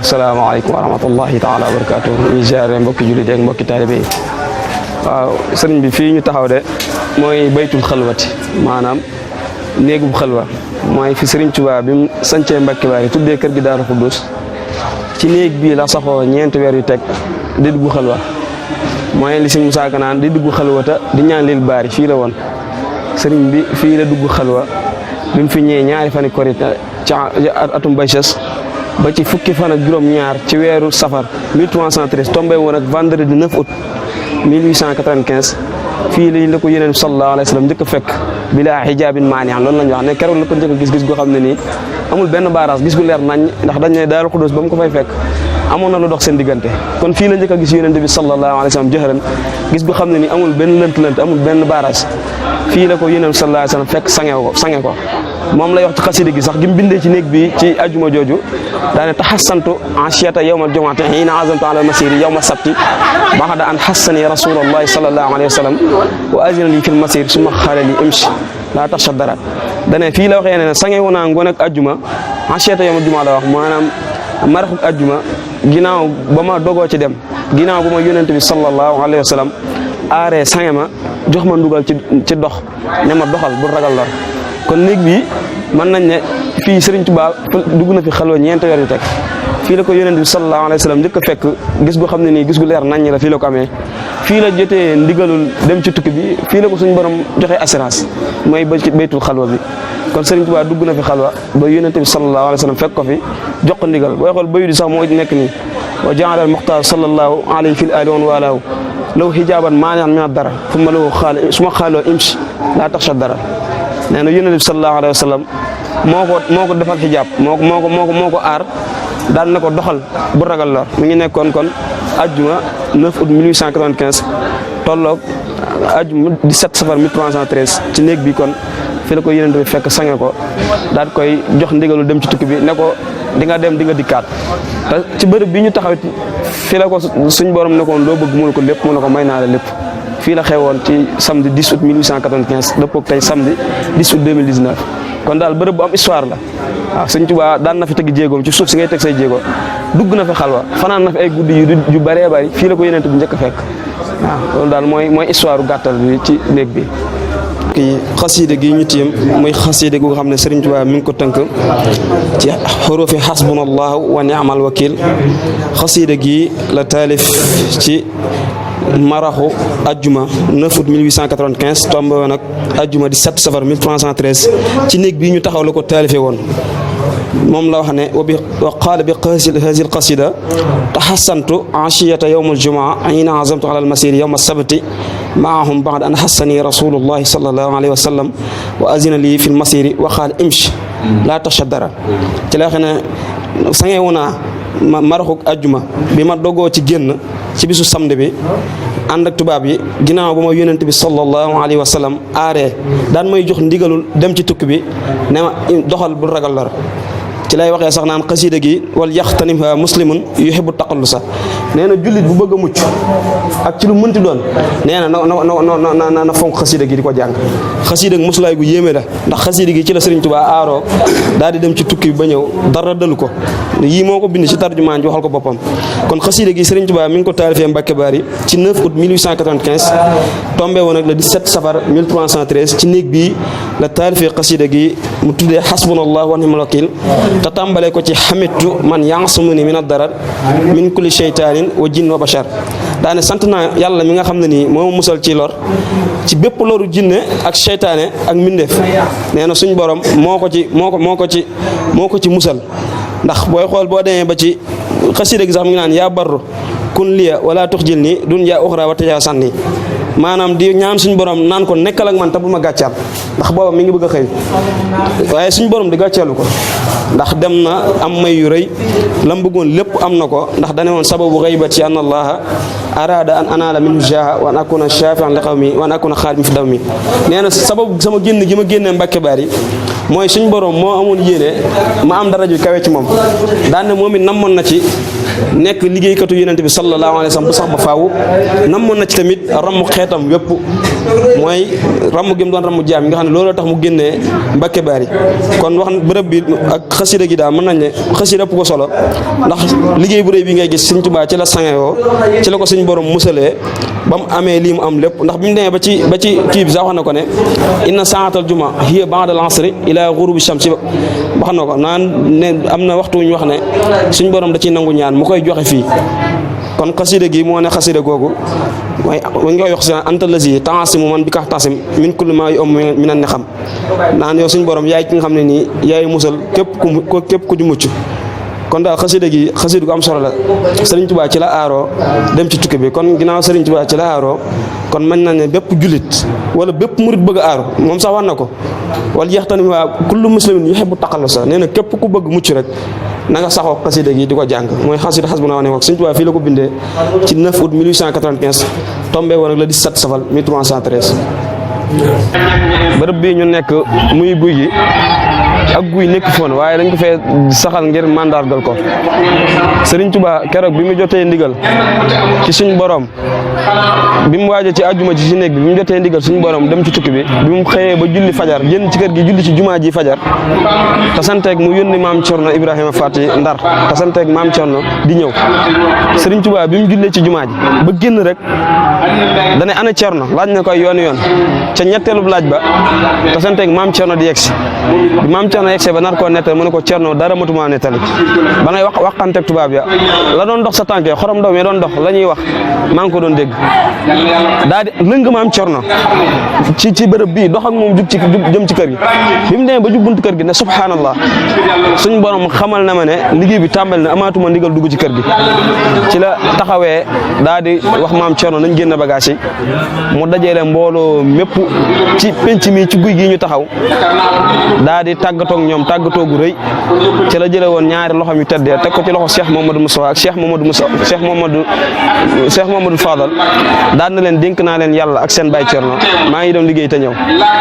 asalaamaaleykum wa rahmatullahi taala wa barakaatu ñu ziare mbokki jullit ak mbokki taalibe yi waaw sëriñ bi fii ñu taxaw de mooy baytul xalwati maanaam néegub xalwa mooy fi sëriñ Tuubaa bi mu sancee Mbàkke Baari tuddee kër gi Daaru Xuddus ci néeg bii la saxoo ñeenti weer yu teg di dugg xalwa mooy li sëriñ Musaa Ka naan di dugg xalwata di ñaan lil baari fii la woon sëriñ bi fii la dugg xalwa bi mu fi ñëwee ñaari fani korite ci atum Baychas ba ci fukki fan ak juróom-ñaar ci weeru safar 1313 tombé woon ak vendredi 9 août 1895 fii la ko Yonent bi sallallahu alayhi wa sallam njëkk a fekk bilaa hijaabin maani'an loolu la ñu wax ne keroog la ko njëkk a gis goo xam ne nii amul benn baaraas gis gu leer nañ ndax dañ ne Daaru Xudoos ba mu ko fay fekk amoon na lu dox seen diggante kon fii la njëkk a gis Yonent bi sallallahu alayhi wa sallam jëhran gis gu xam ne nii amul benn lënt-lënt amul benn baaraas fii la ko Yonent bi sallallahu alayhi wa sallam fekk sange ko moom lay wax ci xasida gi sax gi mu bindee ci néeg bi ci ajuma jooju daane taxassantu anchiyata yawmal jumaati hiina azamtu ala masiri yawma sabti baxda an xassani rasulullahi sallallahu alayhi wa sallam wa azina li fil masir suma xaala li imshi laa taxsha dara dane fii la waxee ne sange wu naa ngoon ak ajuma anchiyata yawmal jumaa la wax maanaam maraxuk ajuma ginnaaw ba ma dogoo ci dem ginnaaw ba ma yonent bi sallallahu alayhi wa sallam aaree sange ma jox ma ndugal ci dox ne ma doxal bu ragal lor kon néeg bi mën nañ ne fii Serigne Touba dugg na fi xalwa ñeenti weer yu teg fii la ko Yonent bi sallallahu alayhi wa sallam njëkk a fekk gis gu xam ne nii gis gu leer naññ la fii la ko amee fii la jotee ndigalul dem ci tukki bi fii la ko suñu borom joxe assurance mooy ba ci baytul xalwa bi kon Serigne Touba dugg na fi xalwa ba Yonent bi sallallahu alayhi wa sallam fekk ko fi jox ko ndigal booy xool bayu di sax moo nekk nii wa jaala al muxtaar sallallahu alayhi fil ali wan walaahu law hijaaban maani'an min ad-darar summa lahu xaal suma xaaloo imshi laa taxsha dara nee na Yonent bi sallallahu alayhi wa sallam moo ko defal xijaab moo ko aar daan na ko doxal bu ragal lor mi ngi nekkoon kon ajjuma 9 août 1895 tolloog ajjuma 17 safar 1313 ci néeg bi kon fi la ko Yonent bi fekk sange ko daal koy jox ndigalu dem ci tukki bi ne ko di nga dem di nga dikkaat te ci bërëb bi ñu taxaw fi la ko suñ borom ne ko loo bëgg mu ne ko lépp mu ne ko may naa la lépp fii la xewoon ci samedi 10 août 1895 dëppoog tey samedi 10 août 2019 kon daal bërëb bu am histoire la waaw Sëñ Tuubaa daan na fi teg jéegoom ci suuf si ngay teg say jéego dugg na fi xalwa fanaan na fi ay guddi yu bëree bëri fii la ko Yonent bi njëkk a fekk waaw loolu daal mooy histoire gàttal bi ci néeg bi. kii xasiide gi ñu tiim muy xasiide gu nga xam ne Sëriñ Tuubaa mi ngi ko tënk ci xurufi xasbunallahu wa ni'mal wakiil xasiide gi la taalif ci maraxu ajjuma 9 août 1895 tombé woon ak ajjuma 17 safar 1313 ci néeg bii ñu taxaw la ko taalife woon moom la wax ne wa qaala bi hazihi alqasida taxassantu anchiyata yawm aljumaa hiina azamtu ala almasir yawm alsabti maahum ba'da an hassani rasulullahi sallallahu alayhi wa sallam wa azina lii fi lmasiri wa qaala imshi laa taxsha dara ci la wax ne sangewu naa maraxuk ajjuma bi ma dogoo ci génn ci bisu samedi bi ànd ak tubaab yi ginnaaw ba ma Yonent bi sallallahu alayhi wa sallam aaree daan may jox ndigalul dem ci tukki bi ne ma doxal bu ragal lor ci lay waxee sax naan xasiida gi wal yaxtanimha muslimun yuhibbu taqallusa nee na jullit bu bëgg a mucc ak ci lu mënti doon nee na na fonk xasiida gi di ko jàng xasiida gi musulaay gu yéeme la ndax xasiida gi ci la Sëriñ Tuubaa aaroo daal di dem ci tukki bi ba ñëw dara dalu ko yii moo ko bind ci tarjumaan ji waxal ko boppam kon xasiida gi Sëriñ Tuubaa mi ngi ko taalifee Mbàkke Baari ci 9 août 1895 tombé woon ak le 17 safar 1313 ci néeg bii la taalifee xasiida gi mu tuddee xasbunallahu wa ni'mal wakiil te tàmbalee ko ci xamitu man yaasumuni min ad-darar min kulli sheytaanin wa jinn wa bashar daane sant naa yàlla mi nga xam ne nii moo musal ci lor ci bépp loru jinne ak seytaane ak mbindeef nee na suñ borom moo ko ci musal ndax booy xool boo demee ba ci xasida gi sax mu ngi naan yaa barru kun liya wala tux jil nii dun yaa uxra wa tajaa sànni maanaam di ñaan suñu borom naan ko nekkal ak man te bu ma gàccaal ndax booba mi ngi bëgg a xëy waaye suñu borom di gàcceelu ko ndax dem na am may yu rëy lam bëggoon lépp am na ko ndax dane woon sababu ghaybati an allaha arada an anaala minhu jaha wa an akuna shafian li qawmi wa an akuna xaadim fi daw mi nee na sababu sama génn gi ma génnee Mbàkke Bari mooy suñ borom moo amoon yéene ma am dara ju kawe ci moom daan ne moom it namoon na ci nekk liggéeykatu yonent bi sallallahu alayhi wa sallam bu sax ba faaw namoon na ci tamit ramu xeetam wépp mooy ramu gi mu doon ramu jaam yi nga xam ne looloo tax mu génnee Mbàkke Bari kon wax bërëb bi ak xasida gi daal mën nañ ne xasida ëpp ko solo ndax liggéey bu rëy bi ngay gis Sëñ Tuubaa ci la sangewoo ci la ko suñ borom musalee ba mu amee lii mu am lépp ndax bi mu demee ba ci kii bi sax wax na ko ne inna saatal juma hiya ba'da al-asri ila ghurubi shamsi wax na ko naan ne am na waxtu ñu wax ne suñ borom da ciy nangu ñaan mu koy joxe fii kon xasida gi moo ne xasida googu mooy ma ngi koy wax si anta lazi taasimu man bi ka tasim min kulli ma yu am mi nan ne xam naan yow suñ borom yaay ki nga xam ne nii yaay musal képp ku di mucc kon daal xasida gi xasida gu am solo la Sëriñ Tuubaa ci la aaroo dem ci tukki bi kon ginnaaw Sëriñ Tuubaa ci la aaroo kon mën na ne bépp jullit wala bépp murit bëgg a aaru moom sax wax na ko wala jeextan waa kullu muslimin yuhibbu taqallusa nee na képp ku bëgg mucc rek na nga saxoo xasida gi di ko jàng mooy xasida xasbunaa wa ni'mal wakiil Sëriñ Tuubaa fii la ko bindee ci 9 août 1895 tombé woon ak le 17 safal 1313 bërëb bii ñu nekk muy guy gi ak guy nekk foon waaye dañ ko fee saxal ngir mandargal ko Sëriñ Tuubaa keroog bi mu jotee ndigal ci suñ borom bi mu waaje ci àjjuma ji ci néeg bi mu jotee ndigal suñu borom dem ci tukki bi mu xëyee ba julli fajar jënd ci kër gi julli ci jumaa ji fajar te santeeg mu yónni maam Cerno Ibrahima Faati Ndar te santeeg maam Cerno di ñëw Sëriñ Tuubaa bi mu jullee ci jumaa ji ba génn rek dane ana Cerno laaj na koy yoon ca ñetteelu laaj ba te santeeg maam Cerno di yegsi bi maam Cerno yegsee ba nar koo nettal mu ne ko Cerno dara matuma nettali ba ngay waxanteeg tubaab ya la doon dox sa tànkee xorom ndaw mi doon dox la ñuy wax maa ngi ko doon dégg daa di lëng maam Cerno ci bërëb bii dox ak moom jëm ci kër gi bi mu demee ba jub buntu kër gi ne subhanallah suñ borom xamal na ma ne liggéey bi tàmbali na amaatuma ndigal dugg ci kër gi ci la taxawee daa di wax maam Cerno nañ génn bagage yi mu dajeele mbooloo mépp ci penc mi ci guy gi ñu taxaw daa di tàggatoog ñoom tàggatoo gu rëy ci la jële woon ñaari loxo yu teddee teg ko ci loxo Cheikh Mamadou Moustapha ak Cheikh Mamadou Fadal daan na leen dénk naa leen yàlla ak seen baay Cerno maa ngi dem liggéey te ñëw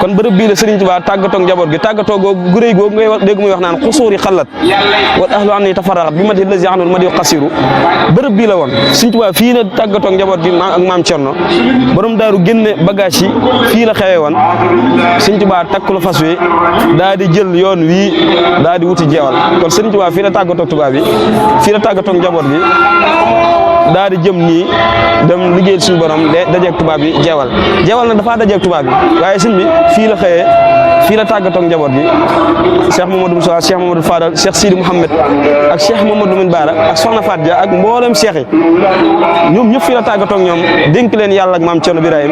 kon bërëb bii la Sëriñ Tuubaa tàggatoog njaboot gi tàggatoo googu gu rëy googu ngay dégg muy wax naan xusuuri xalat wal ahlu anni tafarraqat bi ma di lazi anul ma di xasiru bërëb bii la woon Sëriñ Tuubaa fii la tàggatoog njaboot gi ak maam Cerno borom daaru génne bagage yi fii la xewee woon Sëriñ Tuubaa takkulu fas wi daa di jël yoon wii daa di wuti jeewal kon Sëriñ Tuubaa fii la tàggatoog tubaab bi fii la tàggatoog njaboot gi daa di jëm nii dem liggéeyal suñu borom dajeeg tubaab bi jeewal nag dafa dajeeg tubaab bi waaye sëñ bi fii la xëyee fii la tàggatoog njaboot bi Cheikh Mamadou Moussa Cheikh Mamadou Fadal Cheikh Sidi Mouhamed ak Cheikh Mamadou Min Baara ak Soxna Faat Dia ak mboolem Cheikh yi ñoom ñëpp fii la tàggatoog ñoom dénk leen yàlla ak maam Cerno Birahim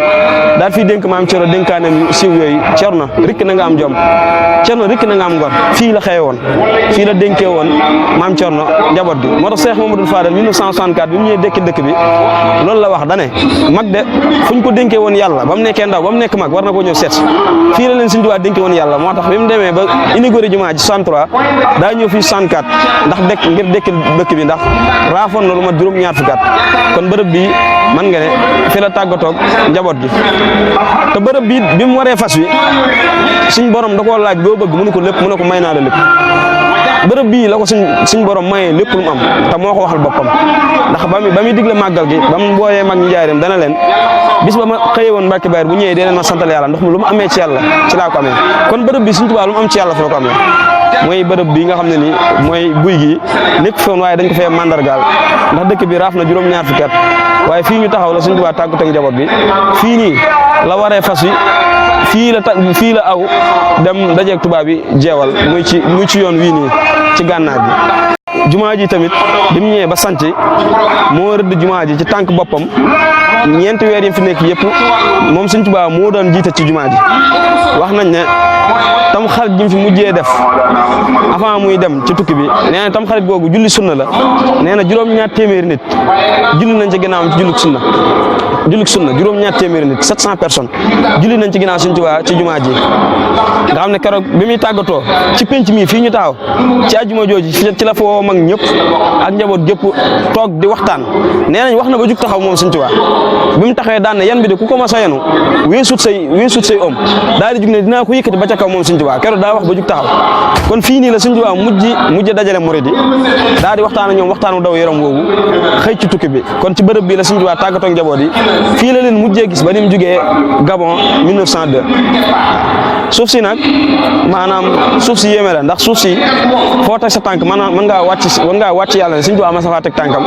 daal fii dénk maam Cerno dénkaaneem siiw yooyu Cerno rikk na nga am jom Cerno rikk na nga am ngor fii la xëyee woon fii la dénkee woon maam Cerno njaboot bi moo tax Cheikh Mamadou Fadal 1964 bi mu ñëwee dekki dëkk bi loolu la wax dane mag de fu ñu ko dénkee woon yàlla ba mu nekkee ndaw ba mu nekk mag war na koo ñëw seet fii la leen Sëriñ Tuubaa dénkee woon yàlla moo tax bi mu demee ba inauguré jumaa ji 63 daa ñëw fii 64 ndax ngir dekki dëkk bi ndax raafoon na lu mat juróom-ñaar fukki at kon bërëb bi man nga ne fi la tàggatoog njaboot gi te bërëb bi mu waree fas wi suñ borom da koo laaj boo bëgg mu ne ko lépp mu ne ko may naa la lépp bërëb bii la ko suñ borom mayee lépp lu mu am te moo ko waxal boppam ndax ba muy digle màggal gi ba mu booyee mag ñi njaareem dana leen bis ba ma xëyee woon Mbàkke Bari bu ñëwee dee leen ma santal yàlla ndax lu mu amee ci yàlla ci laa ko amee kon bërëb bi Sëriñ Tuubaa lu mu am ci yàlla fa la ko amee mooy bërëb bi nga xam ne nii mooy guy gi nekk fi woon waaye dañ ko fee mandargaal ndax dëkk bi raaf na juróom-ñaar fukki at waaye fii ñu taxaw la Sëriñ Tuubaa tàggatoo ak njaboot bi fii nii la waree fas wi fii la aw dem dajeeg tubaab bi jeewal muy ci yoon wii nii ci gànnaar bi jumaa ji tamit bi mu ñëwee ba sanc moo rëdd jumaa ji ci tànk boppam ñeenti weer yi fi nekk yëpp moom Sëñ Tuubaa moo doon jiite ci jumaa ji wax nañ ne tam xarit ji mu fi mujjee def avant muy dem ci tukki bi nee na tam xarit googu julli sunna la nee na juróom-ñaar téeméeri nit julli nañ ci ginnaawam ci jullik sunna juróom-ñaar téeméeri nit 700 personnes julli nañ ci ginnaaw Sëñ Tuubaa ci jumaa ji nga xam ne keroog bi muy tàggatoo ci penc mi fii ñu taxaw ci àjjuma jooju ci la fa woo mag ñëpp ak njaboot gépp toog di waxtaan nee nañ wax na ba jug taxaw moom Sëñ Tuubaa bi mu taxawee daan ne yan bi de ku ko mas a yenu weesut say om daal di jug ne dinaa ko yëkkati ba ca kaw moom Sëñ Tuubaa keroog daa wax ba jug taxaw kon fii nii la Sëñ Tuubaa mujj dajale murid yi daal di waxtaan ak ñoom waxtaanu daw yaram woowu xëy ci tukki bi kon ci bërëb bi la Sëñ Tuubaa tàggatoo ak njaboot yi fii la leen mujjee gis ba ni mu jugee Gabon 1902 suuf si nag maanaam suuf si yéeme la ndax suuf si foo teg sa tànk mën ngaa wàcc yàlla ne Sëñ Tuubaa ma sa faa teg tànkam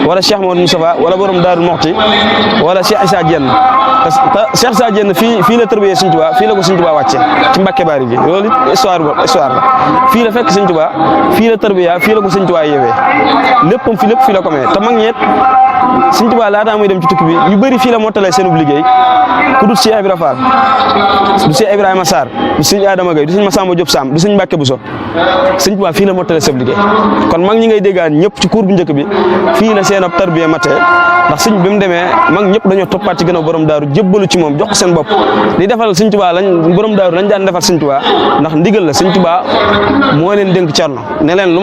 wala Cheikh Mouhamadou Moustapha wala borom Daaru Muxti wala Cheikh Issa Diène te Cheikh Issa Diène fii la tërbiyee Sëñ Tuubaa fii la ko Sëñ Tuubaa wàcce ci Mbàkke Baari bi loolu it histoire la fii la fekk Sëñ Tuubaa fii la tërbiya fii la ko Sëñ Tuubaa yeewee léppam fii la ko mee te mag ñeet Sëñ Tuubaa laataa muy dem ci tukki bi ñu bëri fii la mottalee seenub liggéey ku dul Cheikh Ibrahima Fall du Cheikh Ibrahima Sarr du Sëñ Adama Gaye du Sëñ Massamba Diop Sam du Sëñ Mbàkke Buso Sëñ Tuubaa fii la mottalee seen liggéey kon mag ñi ngay déggaan ñëpp ci cours bu njëkk bi fii la seen ab tarbiya matee ndax sëñ bi mu demee mag ñëpp dañoo toppaat ci gannaaw borom daaru jébbalu ci moom jox ko seen bopp di defal Sëñ Tuubaa borom daaru lañ daan defal Sëñ Tuubaa ndax ndigal la Sëñ Tuubaa moo leen dénk cerno ne leen lu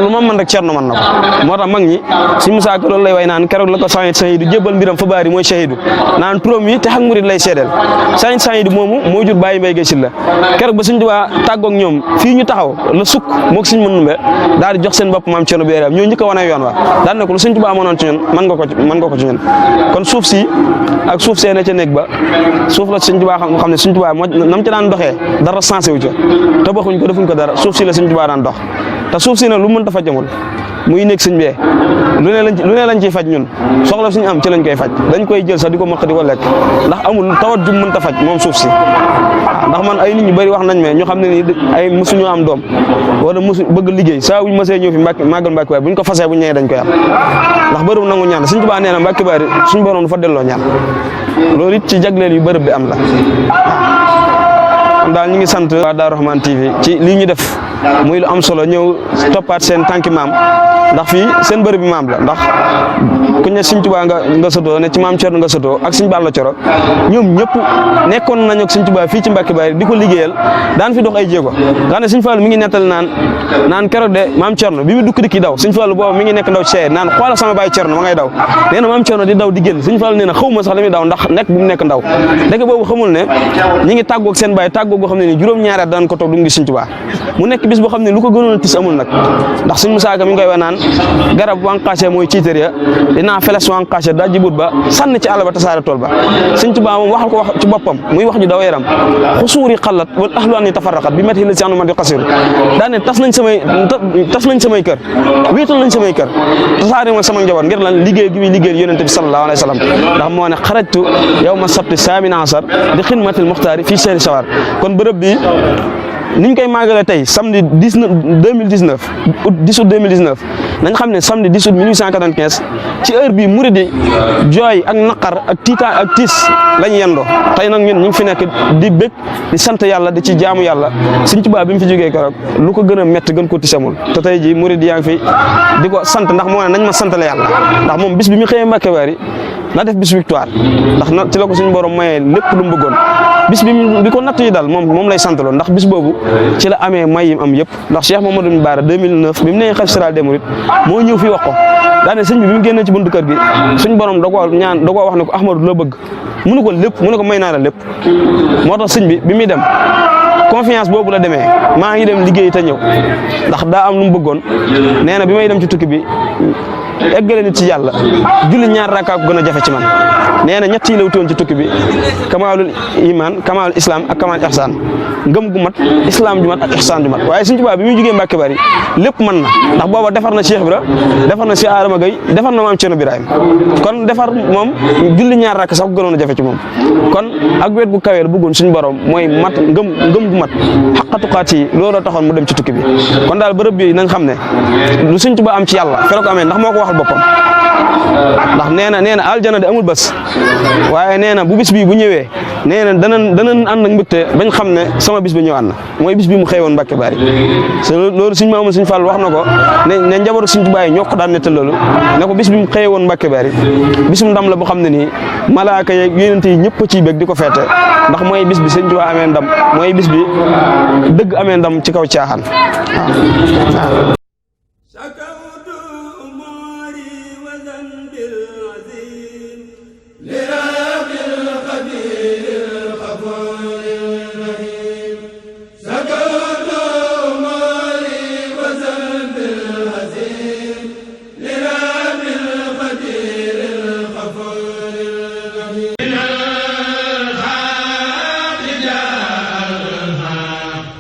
ma mën rek cerno mën na ko moo tax mag ñi Sëñ Musaa Ka loolu lay way naan keroog la ko sahidu jébbal mbiram fa baari mooy shahidu naan turam yi te xak murid lay seedeel sahidu moomu moo jur bàyyi mbay gay sil la keroog ba Sëñ Tuubaa tàggoog ñoom fii ñu taxaw la sukk moog Sëñ Mandumbe daal di jox seen bopp maam cerno bi ñoo njëkk a wane yoon wa daan ne ko lu Sëñ Tuubaa mënoon ci ñun mën nga ko ci ñun kon suuf si ak suuf see na ca néeg ba suuf la Sëñ Tuubaa xam ne Sëñ Tuubaa nam ca daan doxee dara sensé wu ca tabaxuñ ko defuñ ko dara suuf si la Sëñ Tuubaa daan dox te suuf si nag lu mën ta fajamul muy nekk sëñ bee lu ne lañ ciy faj ñun soxla suñu am ci lañ koy faj dañ koy jël sax di ko maq di ko lekk ndax amul tawat ju mën ta faj moom suuf si ndax man ay nit ñu bëri wax nañ me ñu xam ne ni ay mësuñu am doom wala mësu bëgg liggéey saa wuñ mësee ñëw fi màggal Mbàkke Baari buñ ko fasee buñ ñëwee dañ koy am ndax bërëb nangu ñaan Sëñ Tuubaa nee na Mbàkke Baari suñu borom du fa delloo ñaan loolu it ci jagleel yu bërëb bi am la daal ñu ngi sant waa Daaru Rahman TV ci lii ñu def muy lu am solo ñëw toppaat seen tànki maam ndax fii seen bërëb bi maam la ndax ku ne Sëñ Tuubaa nga sotoo ne ci maam Cerno nga sotoo ak Sëñ Balla Coro ñoom ñëpp nekkoon nañu ak Sëñ Tuubaa fii ci Mbàkke Baari di ko liggéeyal daan fi dox ay jéego nga ne Sëñ Fallu mi ngi nettal naan keroog de maam Cerno bi mu dukk di kii daw Sëñ Fallu boobu mi ngi nekk ndaw ci seer naan xoola sama baay Cerno ma ngay daw nee na maam Cerno di daw di génn Sëñ Fallu nee na xaw ma sax la muy daw ndax nekk bu mu nekk ndaw dëgg boobu xamul ne ñi ngi tàggoog seen baay tàggoog boo xam ne ni juróom-ñaari at daan ko toog du ngi Sëñ Tuubaa mu nekk bis boo xam ne lu ko gënoon a tis amul nag ndax Sëñ Musaa Ka mi ngi koy wax naan garab wànqaase mooy ciitar ya dinaa feles wànqaase daa jibut ba sànni ci àll ba tasaare tool ba Sëñ Tuubaa moom waxal ko wax ci boppam muy wax ju daw yaram xusuuri xalat wal ahlu an ni tafarraqat bi mati la si anu man di xasiru daa ne tas nañ samay kër wéetal nañ samay kër tasaare ma sama njaboot ngir lan liggéey gi muy liggéey yonente bi sallallahu alayhi wa sallam ndax moo ne xarajtu yawma sabti saamina asar di xidmatil muxtaari fii seeri sawar kon bërëb bi niñ koy màggale tey samedi 2019 août 10 août 2019 nañ xam ne samedi 10 août 1895 ci heure bi murid yi jooy ak naqar ak tiitaan ak tiis lañ yendoo tey nag ñun ñu ngi fi nekk di bëgg di sant yàlla di ci jaamu yàlla Sëñ Tuubaa bi mu fi jógee keroog lu ko gën a métti gën ko tisamul te tey ji murid yaa ngi fi di ko sant ndax moo ne nañ ma santale yàlla ndax moom bis bi mu xëyee Mbàkke Baari na def bis victoire ndax na ci la ko suñu borom mayee lépp lu mu bëggoon bis bi ko natt yi dal moom lay santaloo ndax bis boobu ci la amee may yim am yëpp ndax Cheikh Mamadou Bara 2009 bi mu nee xalifa général des mourides moo ñëw fii wax ko daane sëñ bi mu génnee ci buntu kër gi suñu borom da koo wax ne ko Ahmadou la bëgg mënu ko lépp mënu ko may naa la lépp moo tax sëñ bi muy dem confiance boobu la demee maa ngi dem liggéey te ñëw ndax daa am lu mu bëggoon nee na bi may dem ci tukki bi eggale nit ci yàlla julli ñaar rakka ko gën a jafe ci man nee na ñett yi la wutoon ci tukki bi kamaalul iman kamaalul islam ak kamal ihsan ngëm gu mat islam ju mat ak ihsan ju mat waaye Sëriñ Tuubaa bi muy jógee Mbàkke Bari lépp mën na ndax booba defar na Cheikh Ibra defar na Cheikh Adama Gueye defar na maam Cerno Birahim kon defar moom julli ñaar rakk sax ko gënoon a jafe ci moom kon ak wet gu kaweel bëggoon suñu borom mooy mat ngëm gu mat xaqatuqaat yi looloo taxoon mu dem ci tukki bi kon daal bërëb bi nañ xam ne lu Sëriñ Tuubaa am ci yàlla fere ko amee ndax moo ko waxal boppam ndax nee na aljana de amul bés waaye nee na bu bis bii bu ñëwee nee na danañ ànd ak mbégte bañ xam ne sama bis ba ñëwaat na mooy bis bi mu xëyoon Mbàkke Bari loolu suñu maamu suñu Fall wax na ko ne njabootu Sëriñ Tuubaa yi ñoo ko daan nettal loolu ne ko bis bi mu xëyoon Mbàkke Bari bisum ndam la boo xam ne nii malaaka yeeg yonent yi ñëpp a ciy bég di ko feete ndax mooy bis bi Sëriñ Tuubaa amee ndam mooy bis bi dëgg amee ndam ci kaw caaxaan waaw